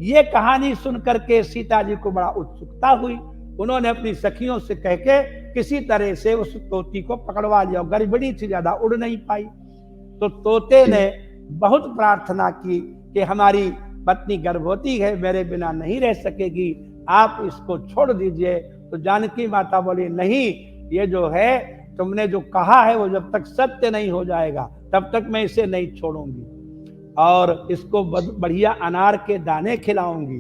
ये कहानी सुन करके सीता जी को बड़ा उत्सुकता हुई, उन्होंने अपनी सखियों से कह के किसी तरह से उस तोती को पकड़वा लिया। गड़बड़ी थी, ज्यादा उड़ नहीं पाई, तो तोते ने बहुत प्रार्थना की कि हमारी पत्नी गर्भवती है, मेरे बिना नहीं रह सकेगी, आप इसको छोड़ दीजिए। तो जानकी माता बोली नहीं, ये जो है तुमने जो कहा है वो जब तक सत्य नहीं हो जाएगा तब तक मैं इसे नहीं छोड़ूंगी, और इसको बढ़िया अनार के दाने खिलाऊंगी,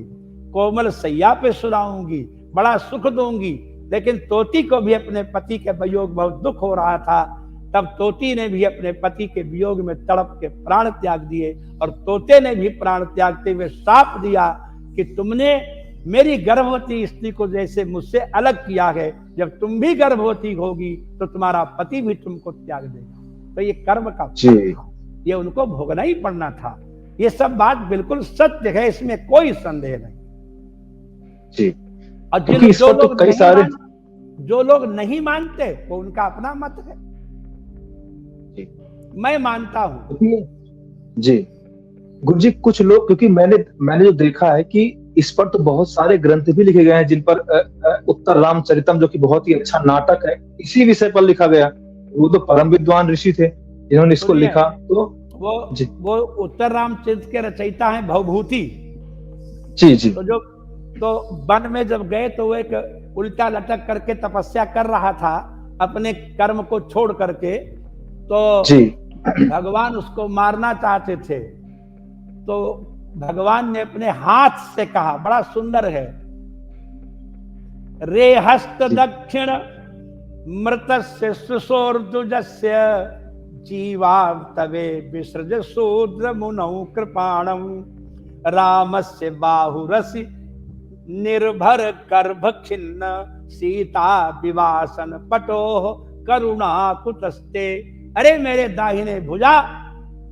कोमल सैया पे सुलाऊंगी, बड़ा सुख दूंगी। लेकिन तोती को भी अपने पति के वियोग बहुत दुख हो रहा था, तब तोती ने भी अपने पति के वियोग में तड़प के प्राण त्याग दिए, और तोते ने भी प्राण त्यागते हुए साप दिया कि तुमने मेरी गर्भवती स्त्री को जैसे मुझसे अलग किया है, जब तुम भी गर्भवती होगी तो तुम्हारा पति भी तुमको त्याग देगा। तो ये कर्म का फल था, ये उनको भोगना ही पड़ना था। ये सब बात बिल्कुल सत्य है, इसमें कोई संदेह नहीं जी। और जो लोग नहीं मानते वो उनका अपना मत है, जी। मैं मानता हूं जी गुरु जी, कुछ लोग, क्योंकि मैंने जो देखा है कि इस पर तो बहुत सारे ग्रंथ भी लिखे गए हैं, जिन पर उत्तर रामचरितम जो कि बहुत ही अच्छा नाटक है, इसी विषय पर लिखा गया। वो तो परम विद्वान ऋषि थे जिन्होंने इसको लिखा। तो वो उत्तर रामचरित के रचयिता हैं भवभूति जी जी। तो वन में जब गए तो वो एक उल्टा लटक करके तपस्या कर रहा था अपने कर्म को छोड़ करके, तो जी भगवान उसको मारना चाहते थे। तो भगवान ने अपने हाथ से कहा, बड़ा सुंदर है, रे हस्त दक्षिण मृतस्य सुसोर्दुजस्य जीवा तवे विसृज शूद्र मुनौ कृपाणम रामस्य बाहुरसि निर्भर गर्भ खिन्न सीता विवासन पटो करुणा कुतस्ते अरे मेरे दाहिने भुजा,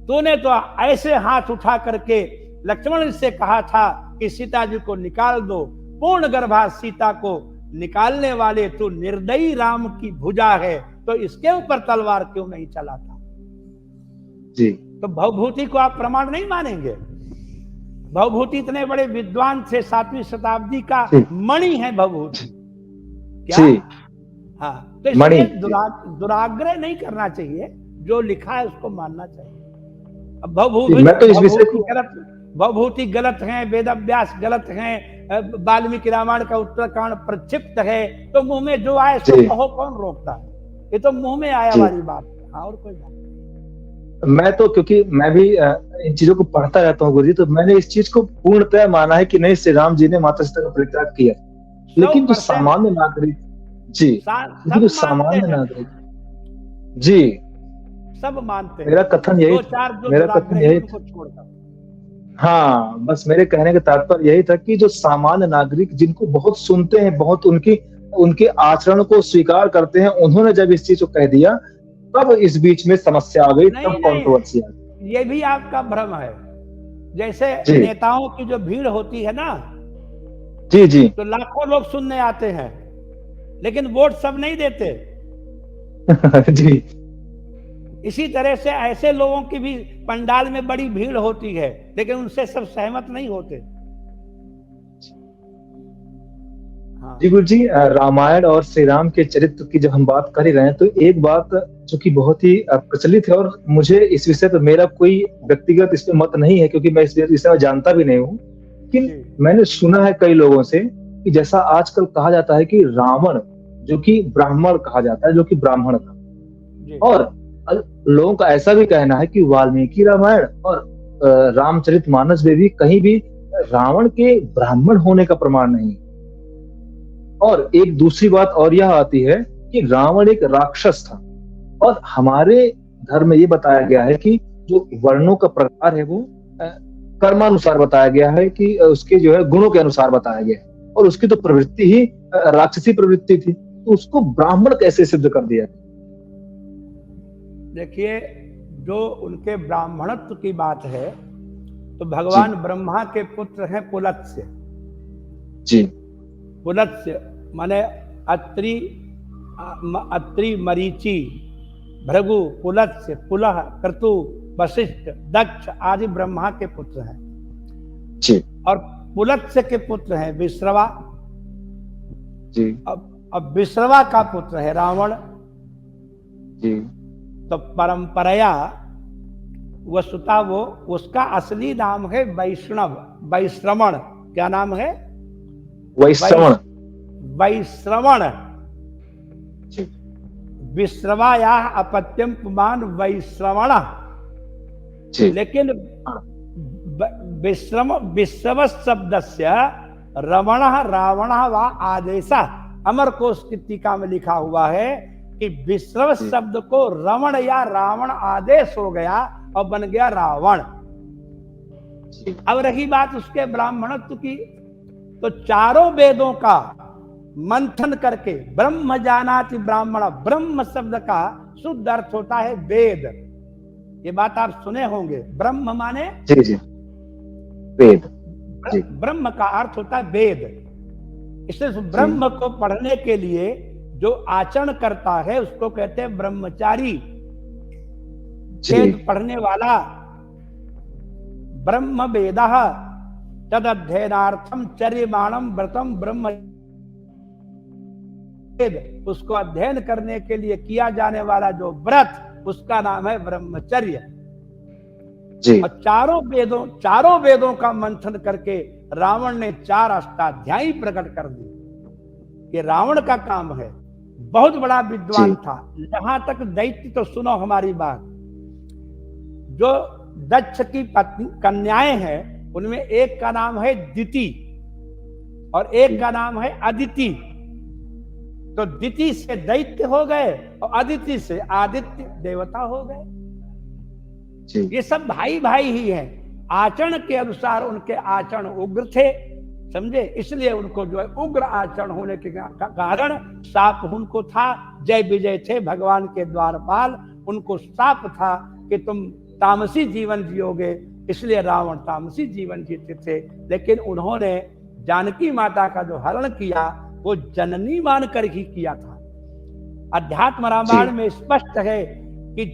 तूने तो ऐसे हाथ उठा करके लक्ष्मण से कहा था कि सीता जी को निकाल दो, पूर्ण गर्भा सीता को निकालने वाले तू निर्दयी राम की भुजा है, तो इसके ऊपर तलवार क्यों नहीं चलाता? जी। तो भवभूति को आप प्रमाण नहीं मानेंगे? भवभूति इतने बड़े विद्वान थे, 7वीं शताब्दी का मणि है भवभूति। क्या? हाँ, तो इसलिए दुराग्रह नहीं करना चाहिए, जो लिखा है उसको मानना चाहिए। अब भवभूति गलत है, वेद अभ्यास गलत है, वाल्मीकि रामायण का उत्तरकांड प्रक्षिप्त है, तो मुंह में जो आए सो कहो, कौन रोकता है? ये तो मुंह में आया वाली बात है, और कोई बात नहीं। मैं तो, क्योंकि मैं भी इन चीजों को पढ़ता रहता हूँ गुरुजी, तो मैंने इस चीज को पूर्णतः माना है कि नहीं, श्री राम जी ने माता सीता का परित्याग किया, लेकिन जो सामान्य नागरिक जी, जो सामान्य नागरिक जी, सब मानते हैं। मेरा कथन यही, हाँ, बस मेरे कहने का तात्पर्य यही था कि जो सामान्य नागरिक जिनको बहुत सुनते हैं, बहुत उनके आचरण को स्वीकार करते हैं, उन्होंने जब इस चीज को कह दिया, तब इस बीच में समस्या आ गई, तब कंट्रोवर्सी आ गई। ये भी आपका भ्रम है। जैसे नेताओं की जो भीड़ होती है ना, जी जी, तो लाखों लोग सुनने आते हैं, लेकिन वोट सब नहीं देते। जी। इसी तरह से ऐसे लोगों की भी पंडाल में बड़ी भीड़ होती है, लेकिन उनसे सब सहमत नहीं होते। हाँ। जी गुरु जी, रामायण और श्री राम के चरित्र की जब हम बात कर ही रहे हैं, तो एक बात जो कि बहुत ही प्रचलित है, और मुझे इस विषय पर मेरा कोई व्यक्तिगत इस पे मत नहीं है, क्योंकि मैं इस विषय में जानता भी नहीं हूँ, लेकिन मैंने सुना है कई लोगों से कि जैसा आजकल कहा जाता है कि रावण जो कि ब्राह्मण कहा जाता है, जो कि ब्राह्मण था, और लोगों का ऐसा भी कहना है कि वाल्मीकि रामायण और रामचरितमानस में भी कहीं भी रावण के ब्राह्मण होने का प्रमाण नहीं। और एक दूसरी बात और यह आती है कि रावण एक राक्षस था, और हमारे धर्म में ये बताया गया है कि जो वर्णों का प्रकार है वो कर्मानुसार बताया गया है, कि उसके जो है गुणों के अनुसार बताया गया है, और उसकी तो प्रवृत्ति ही राक्षसी प्रवृत्ति थी, तो उसको ब्राह्मण कैसे सिद्ध कर दिया? देखिए, जो उनके ब्राह्मणत्व की बात है, तो भगवान ब्रह्मा के पुत्र हैं पुलत्स्य। जी। पुलत्स्य माने अत्रि, मरीचि, भृगु, पुलत्स्य, पुलह, क्रतु, वशिष्ठ, दक्ष आदि ब्रह्मा के पुत्र हैं। जी। और पुलत्स्य के पुत्र हैं विश्रवा। जी। अब विश्रवा का पुत्र है रावण। जी। तो परंपराया वस्तुता वो, उसका असली नाम है वैष्णव, वैश्रवण। क्या नाम है? वैश्रवण। वैश्रवण। विश्रवाया अपत्यम पुमान वैश्रवण। लेकिन विश्रव शब्दस्य रमण रावण व आदेश, अमरकोश की टीका में लिखा हुआ है कि विश्रव शब्द को रमण या रावण आदेश हो गया और बन गया रावण। अब रही बात उसके ब्राह्मणत्व की, तो चारों वेदों का मंथन करके ब्रह्म जानाति ब्राह्मण, ब्रह्म शब्द का शुद्ध अर्थ होता है वेद। ये बात आप सुने होंगे, ब्रह्म माने जी जी वेद। ब्रह्म का अर्थ होता है वेद। इसलिए ब्रह्म को पढ़ने के लिए जो आचरण करता है उसको कहते हैं ब्रह्मचारी। वेद पढ़ने वाला ब्रह्म वेदः तद अध्ययनार्थम चर्यमाणम व्रतम ब्रह्म, उसको अध्ययन करने के लिए किया जाने वाला जो व्रत, उसका नाम है ब्रह्मचर्य। और चारों वेदों का मंथन करके रावण ने 4 अष्टाध्यायी प्रकट कर दी। ये रावण का काम है, बहुत बड़ा विद्वान था। जहां तक दैत्य, तो सुनो हमारी बात, जो दक्ष की पत्नी कन्याएं हैं, उनमें एक का नाम है दिति और एक का नाम है अदिति। तो दिति से दैत्य हो गए और अदिति से आदित्य देवता हो गए। ये सब भाई भाई ही हैं। आचरण के अनुसार उनके आचरण उग्र थे, समझे, इसलिए उनको जो है उग्र आचरण होने के कारण शाप उनको था। जय विजय थे भगवान के द्वारपाल, उनको साफ था कि तुम तामसी जीवन जियोगे, इसलिए रावण तामसी जीवन जीते थे। लेकिन उन्होंने जानकी माता का जो हरण किया वो जननी मानकर ही किया था। अध्यात्म रामायण में स्पष्ट है कि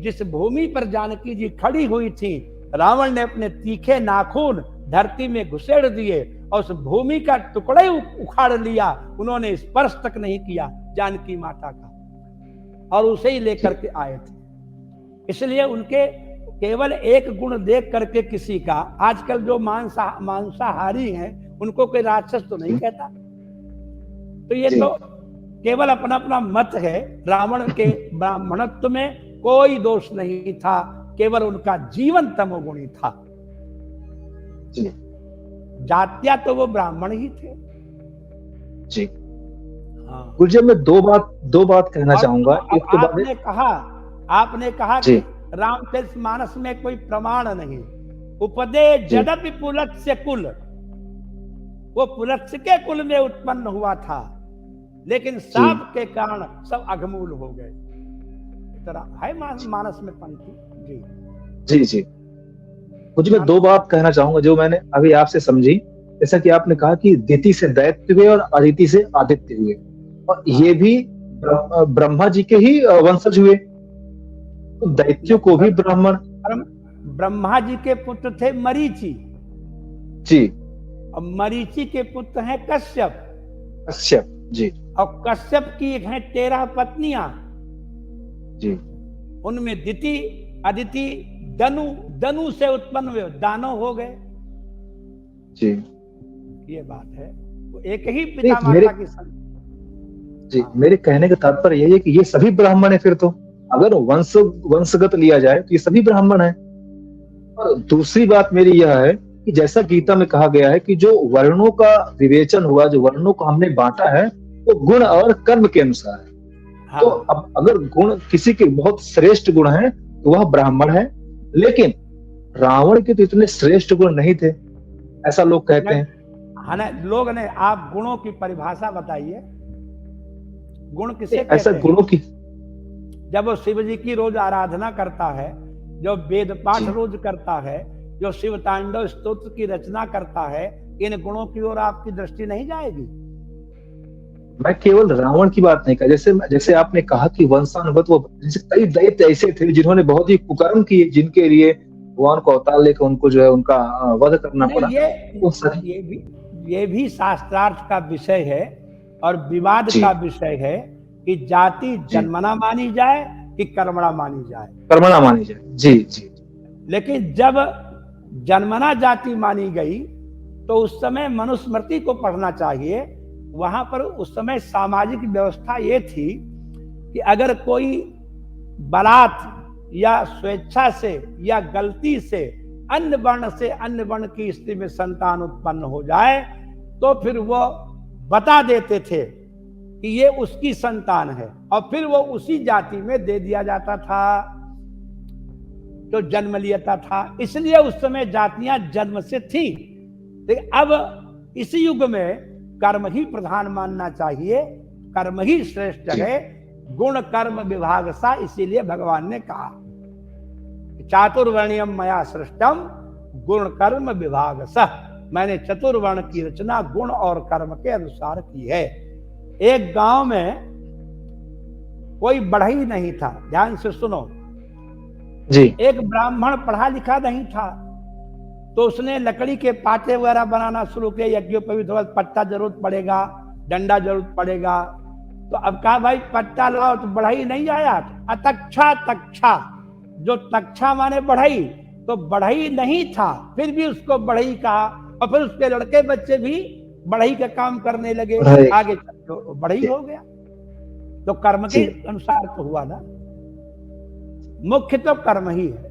जिस भूमि पर जानकी जी खड़ी हुई थी, रावण ने अपने तीखे नाखून धरती में घुसेड़ दिए और उस भूमि का टुकड़े उखाड़ लिया। उन्होंने स्पर्श तक नहीं किया जानकी माता का, और उसे ही लेकर के आए थे। इसलिए उनके केवल एक गुण देख करके किसी का, आजकल जो मांसाहारी हैं उनको कोई राक्षस तो नहीं कहता। तो ये तो केवल अपना अपना मत है। रावण के ब्राह्मणत्व में कोई दोष नहीं था, केवल उनका जीवन तमोगुणी था। जात्या तो वो ब्राह्मण ही थे। जी हाँ। गुरुजी, मैं दो बात कहना चाहूंगा। एक तो आपने कहा कि रामचरितमानस में कोई प्रमाण नहीं। उपदेश जदपि पुलत्स्य कुल, वो पुलत्स्य के कुल में उत्पन्न हुआ था, लेकिन शाप के कारण सब अघमूल हो गए। है मानस में पंक्ति। जी मुझे मैं दो बात कहना चाहूंगा जो मैंने अभी आपसे समझी। जैसा कि आपने कहा कि दिति से दैत्य हुए और अदिति से आदित्य हुए, और ये भी ब्रह्मा जी के ही वंशज हुए। दैत्यों को भी ब्रह्मा जी के पुत्र थे मरीचि जी, और मरीचि के पुत्र हैं कश्यप जी, और कश्यप की हैं 13 पत्नियां जी। उनमें दिति, अदिति, दनु से उत्पन्न हुए, दानव हो गए जी। ये बात है। वो एक ही पिता माता की जी। मेरे कहने का तात्पर्य यही है कि ये सभी ब्राह्मण है। फिर तो अगर वंशगत लिया जाए तो ये सभी ब्राह्मण है। और दूसरी बात मेरी यह है कि जैसा गीता में कहा गया है कि जो वर्णों का विवेचन हुआ, जो वर्णों को हमने बांटा है, वो गुण और कर्म के अनुसार है। हाँ। तो अब अगर गुण किसी के बहुत श्रेष्ठ गुण है तो वह ब्राह्मण है, लेकिन रावण के तो इतने श्रेष्ठ गुण नहीं थे, ऐसा लोग कहते हैं। हाँ ना, लोग ने, आप गुणों की परिभाषा बताइए। गुण किसे कहते ऐसा हैं? गुणों की, जब वो शिव जी की रोज आराधना करता है, जो वेद पाठ रोज करता है, जो शिव तांडव स्तोत्र की रचना करता है, इन गुणों की ओर आपकी दृष्टि नहीं जाएगी। मैं केवल रावण की बात नहीं कर, जैसे आपने कहा कि वंशानुगत, वो कई दैत्य ऐसे थे जिन्होंने बहुत ही कुकर्म किए, जिनके लिए भगवान को अवतार लेकर उनको जो है उनका वध करना पड़ा। ये भी शास्त्रार्थ का विषय है और विवाद का विषय है कि जाति जन्मना मानी जाए कि कर्मणा मानी जाए। कर्मणा मानी जाए, जी जी। लेकिन जब जन्मना जाति मानी गई तो उस समय मनुस्मृति को पढ़ना चाहिए। वहां पर उस समय सामाजिक व्यवस्था ये थी कि अगर कोई बलात् या स्वेच्छा से या गलती से अन्य वर्ण से अन्य वर्ण की स्त्री में संतान उत्पन्न हो जाए तो फिर वो बता देते थे कि ये उसकी संतान है, और फिर वो उसी जाति में दे दिया जाता था, तो जन्म लिया था। इसलिए उस समय जातियां जन्म से थी। लेकिन अब इस युग में कर्म ही प्रधान मानना चाहिए, कर्म ही श्रेष्ठ है। गुण कर्म विभाग सा, इसीलिए भगवान ने कहा चातुर्वर्ण्यम मया सृष्टम गुण कर्म विभाग सह। मैंने चतुर्वर्ण की रचना गुण और कर्म के अनुसार की है। एक गांव में कोई बढ़ई नहीं था, ध्यान से सुनो जी। एक ब्राह्मण पढ़ा लिखा नहीं था, तो उसने लकड़ी के पाटे वगैरह बनाना शुरू किया। यज्ञोपवीत पत्ता जरूरत पड़ेगा, डंडा जरूरत पड़ेगा। तो अब कहा भाई पत्ता लाओ, तो बढ़ई नहीं आया। अतक्षा तक्षा, जो तक्षा माने बढ़ई, तो बढ़ई नहीं था, फिर भी उसको बढ़ई कहा। और फिर उसके लड़के बच्चे भी बढ़ई का काम करने लगे, आगे तो बढ़ई हो गया। तो कर्म के अनुसार तो हुआ ना, मुख्य तो कर्म ही है।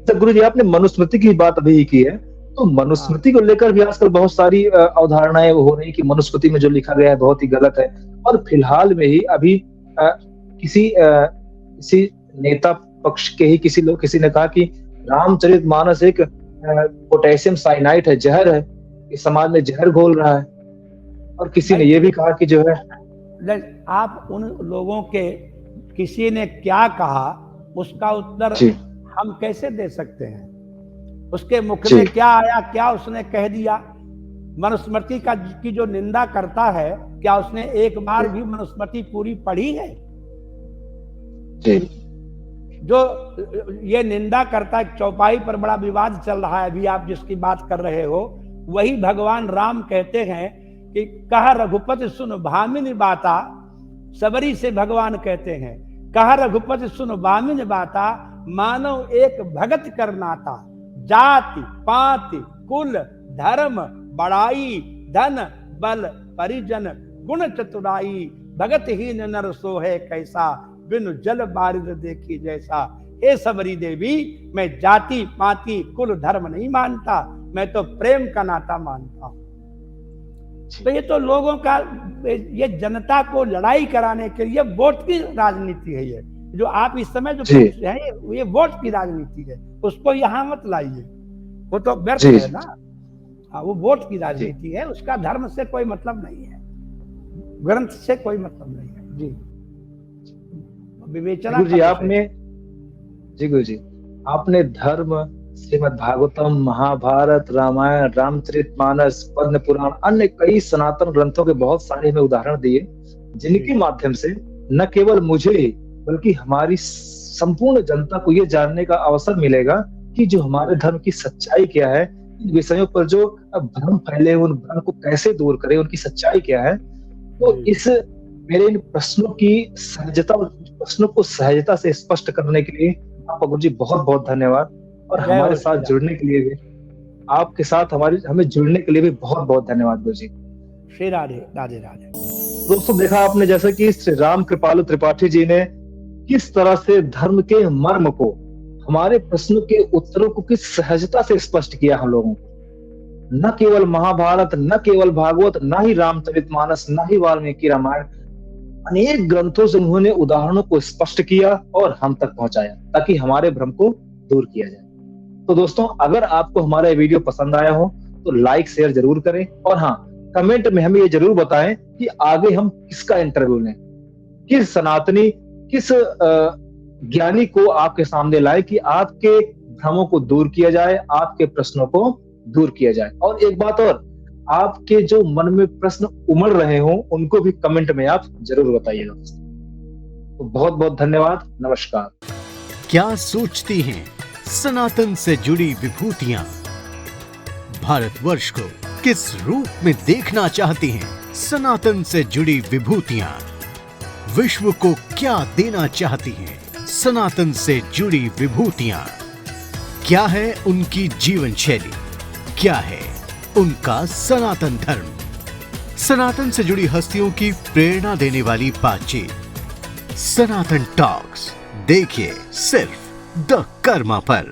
तो गुरु जी, आपने मनुस्मृति की बात अभी की है, तो मनुस्मृति को लेकर भी आजकल बहुत सारी अवधारणाएं हो रही कि मनुस्मृति में जो लिखा गया है बहुत ही गलत है। और फिलहाल में ही अभी किसी नेता पक्ष के ही किसी ने कहा कि रामचरितमानस एक पोटेशियम साइनाइड है, जहर है, इस समाज में जहर घोल रहा है। और किसी ने यह भी कहा कि जो है आप उन लोगों के किसी ने क्या कहा उसका उत्तर जी हम कैसे दे सकते हैं? उसके मुख जी में क्या आया, क्या उसने कह दिया? मनुस्मृति की जो निंदा करता है, क्या उसने एक बार भी मनुस्मृति पूरी पढ़ी है? जी जो ये निंदा करता है, चौपाई पर बड़ा विवाद चल रहा है अभी, आप जिसकी बात कर रहे हो, वही भगवान राम कहते हैं कि कह रघुपति सुन भामिनी बाता। सबरी से भगवान कहते हैं, कह रघुपति सुन भामिनी बाता, मानव एक भगत कर नाता। जाति पाति कुल धर्म बड़ाई, धन बल परिजन गुण चतुराई, भगत ही नर सोहे कैसा, बिनु जल बारिद देखी जैसा। हे सबरी देवी, मैं जाति पाति कुल धर्म नहीं मानता, मैं तो प्रेम का नाता मानता हूं। तो ये तो लोगों का, ये जनता को लड़ाई कराने के लिए वोट की राजनीति है। ये जो आप इस समय जो पूछ रहे हैं, ये वोट की राजनीति है, उसको यहाँ मत लाइए, वो तो व्यर्थ है ना। हाँ, वो वोट की राजनीति है, उसका धर्म से कोई मतलब नहीं है, ग्रंथ से कोई मतलब नहीं है। जी विवेचना गुरु जी गुरु जी आपने धर्म, श्रीमद् भागवतम, महाभारत, रामायण, रामचरितमानस, पद्म पुराण, अन्य कई सनातन ग्रंथों के बहुत सारे हमें उदाहरण दिए, जिनके माध्यम से न केवल मुझे बल्कि हमारी संपूर्ण जनता को ये जानने का अवसर मिलेगा कि जो हमारे धर्म की सच्चाई क्या है, इन विषयों पर जो भ्रम फैले हैं, उन भ्रम को कैसे दूर करें, उनकी सच्चाई क्या है। तो इस मेरे इन प्रश्नों की सहजता, प्रश्नों को सहजता से स्पष्ट करने के लिए आपका गुरु जी बहुत बहुत धन्यवाद। और हमारे साथ जुड़ने के लिए भी, आपके साथ हमें जुड़ने के लिए भी बहुत बहुत धन्यवाद गुरु जी। श्री राधे राधे राधे। दोस्तों, देखा आपने जैसे कि श्री राम कृपालु त्रिपाठी जी ने किस तरह से धर्म के मर्म को, हमारे प्रश्नों के उत्तरों को किस सहजता से स्पष्ट किया हम लोगों को। न केवल महाभारत, न केवल भागवत, न ही रामचरितमानस, न ही वाल्मीकि रामायण, अनेक ग्रंथों से उन्होंने उदाहरणों को स्पष्ट किया और हम तक पहुंचाया, ताकि हमारे भ्रम को दूर किया जाए। तो दोस्तों, अगर आपको हमारा ये वीडियो पसंद आया हो तो लाइक शेयर जरूर करें, और हाँ, कमेंट में हमें ये जरूर बताएं कि आगे हम किसका इंटरव्यू लें, किस सनातनी, किस ज्ञानी को आपके सामने लाए कि आपके भ्रमों को दूर किया जाए, आपके प्रश्नों को दूर किया जाए। और एक बात और, आपके जो मन में प्रश्न उमड़ रहे हो उनको भी कमेंट में आप जरूर बताइएगा। तो बहुत बहुत धन्यवाद, नमस्कार। क्या सोचती हैं सनातन से जुड़ी विभूतियां? भारतवर्ष को किस रूप में देखना चाहती हैं सनातन से जुड़ी विभूतियां? विश्व को क्या देना चाहती हैं सनातन से जुड़ी विभूतियां? क्या है उनकी जीवन शैली, क्या है उनका सनातन धर्म? सनातन से जुड़ी हस्तियों की प्रेरणा देने वाली बातचीत, सनातन टॉक्स, देखिए सिर्फ द कर्मा पर।